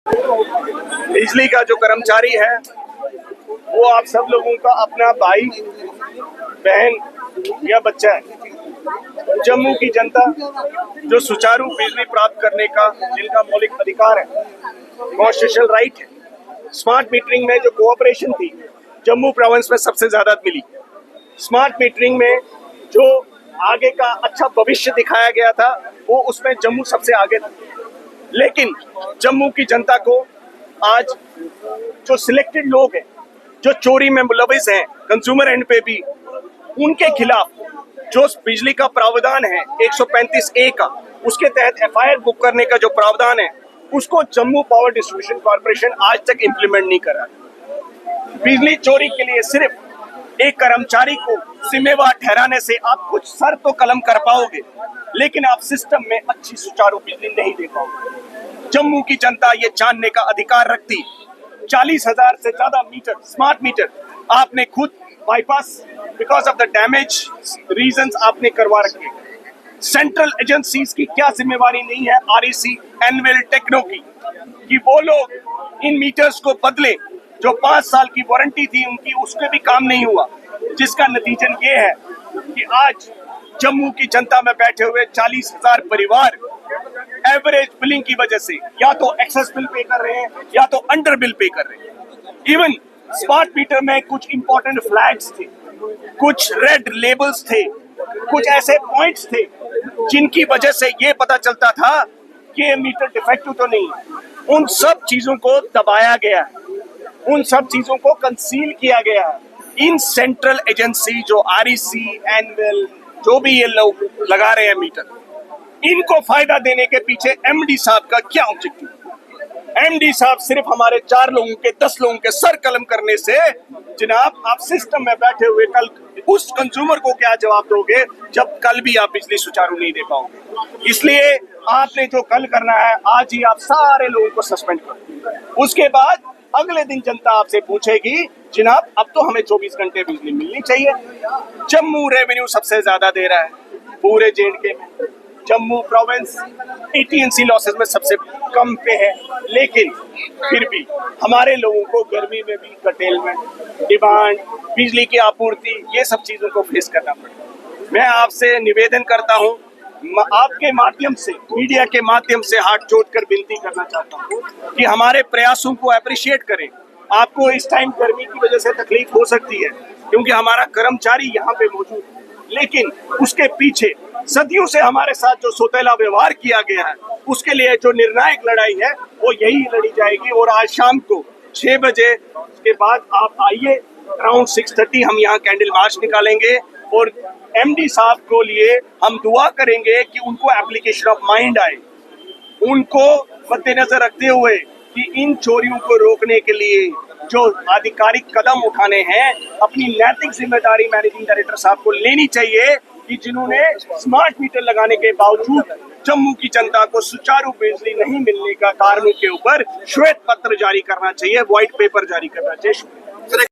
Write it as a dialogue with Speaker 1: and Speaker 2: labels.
Speaker 1: बिजली का जो कर्मचारी है वो आप सब लोगों का अपना भाई बहन या बच्चा है। जम्मू की जनता जो सुचारू बिजली प्राप्त करने का जिनका मौलिक अधिकार है, कॉन्स्टिट्यूशनल राइट है। स्मार्ट मीटरिंग में जो कोऑपरेशन थी जम्मू प्रोविंस में सबसे ज्यादा मिली। स्मार्ट मीटरिंग में जो आगे का अच्छा भविष्य दिखाया गया था वो उसमें जम्मू सबसे आगे था। लेकिन जम्मू की जनता को आज जो सिलेक्टेड लोग हैं जो चोरी में मुलविस हैं कंज्यूमर एंड पे भी, उनके खिलाफ जो बिजली का प्रावधान है 135A का, उसके तहत FIR बुक करने का जो प्रावधान है उसको जम्मू पावर डिस्ट्रीब्यूशन कॉर्पोरेशन आज तक इम्प्लीमेंट नहीं करा। बिजली चोरी के लिए सिर्फ एक कर्मचारी को जिम्मेवार ठहराने से आप कुछ सर तो कलम कर पाओगे, लेकिन आप सिस्टम में अच्छी सुचारू बिजली नहीं दे पाओगे। जम्मू की जनता ये जानने का अधिकार रखती। 40,000 से ज्यादा मीटर, स्मार्ट मीटर आपने खुद bypass because of the damage reasons आपने करवा रखे। सेंट्रल एजेंसीज की क्या जिम्मेवारी नहीं है REC, एनविल, टेक्नो की, कि वो लोग इन मीटर्स को बदले। जो 5 साल की वारंटी थी उनकी, उसके भी काम नहीं हुआ, जिसका नतीजन ये है कि आज जम्मू की जनता में बैठे हुए 40,000 परिवार एवरेज बिलिंग की वजह से या तो एक्सेस बिल पे कर रहे हैं या तो अंडर बिल पे कर रहे हैं। इवन स्मार्ट मीटर में कुछ इंपॉर्टेंट फ्लैग्स थे, कुछ रेड लेबल्स थे, कुछ ऐसे पॉइंट्स थे जिनकी वजह से ये पता चलता था कि ये मीटर डिफेक्टिव तो नहीं है। उन सब चीजों को दबाया गया है, उन सब चीजों को कंसील किया गया है। इन सेंट्रल एजेंसी जो REC, एनविल, जो भी ये लोग लगा रहे हैं मीटर, इनको फायदा देने के पीछे MD साहब का क्या ऑब्जेक्टिव? MD साहब सिर्फ हमारे 4 लोगों के 10 लोगों के सर कलम करने से, जनाब आप सिस्टम में बैठे हुए कल उस कंज्यूमर को क्या जवाब दोगे जब कल भी आप बिजली सुचारू नहीं दे पाओगे? इसलिए आपने जो कल करना है, आज ही आप सारे लोगों को सस्पेंड करो। उसके बाद अगले दिन जनता आपसे पूछेगी जनाब अब तो हमें 24 घंटे बिजली मिलनी चाहिए। जम्मू रेवेन्यू सबसे ज्यादा दे रहा है पूरे J&K में। जम्मू प्रोविंस AT&C लॉसेस में सबसे कम पे है, लेकिन फिर भी हमारे लोगों को गर्मी में भी कटेलमेंट, डिमांड, बिजली की आपूर्ति, ये सब चीजों को फेस करना पड़ेगा। मैं आपसे निवेदन करता हूँ, आपके माध्यम से, मीडिया के माध्यम से हाथ जोड़कर विनती करना चाहता हूँ कि हमारे प्रयासों को अप्रिशिएट करें। आपको इस टाइम गर्मी की वजह से तकलीफ हो सकती है क्योंकि हमारा कर्मचारी यहाँ पे मौजूद है, लेकिन उसके पीछे सदियों से हमारे साथ जो सौतेला व्यवहार किया गया है उसके लिए जो निर्णायक लड़ाई है वो यही लड़ी जाएगी। और आज शाम को 6 बजे के बाद आप आइए, अराउंड 6:30 हम यहाँ कैंडल मार्च निकालेंगे और MD साहब को लिए हम दुआ करेंगे कि उनको एप्लीकेशन ऑफ माइंड आए, उनको मद्देनजर रखते हुए कि इन चोरियों को रोकने के लिए जो आधिकारिक कदम उठाने हैं, अपनी नैतिक जिम्मेदारी मैनेजिंग डायरेक्टर साहब को लेनी चाहिए कि जिन्होंने स्मार्ट मीटर लगाने के बावजूद जम्मू की जनता को सुचारू बिजली नहीं मिलने का कारणों के ऊपर श्वेत पत्र जारी करना चाहिए, व्हाइट पेपर जारी करना चाहिए।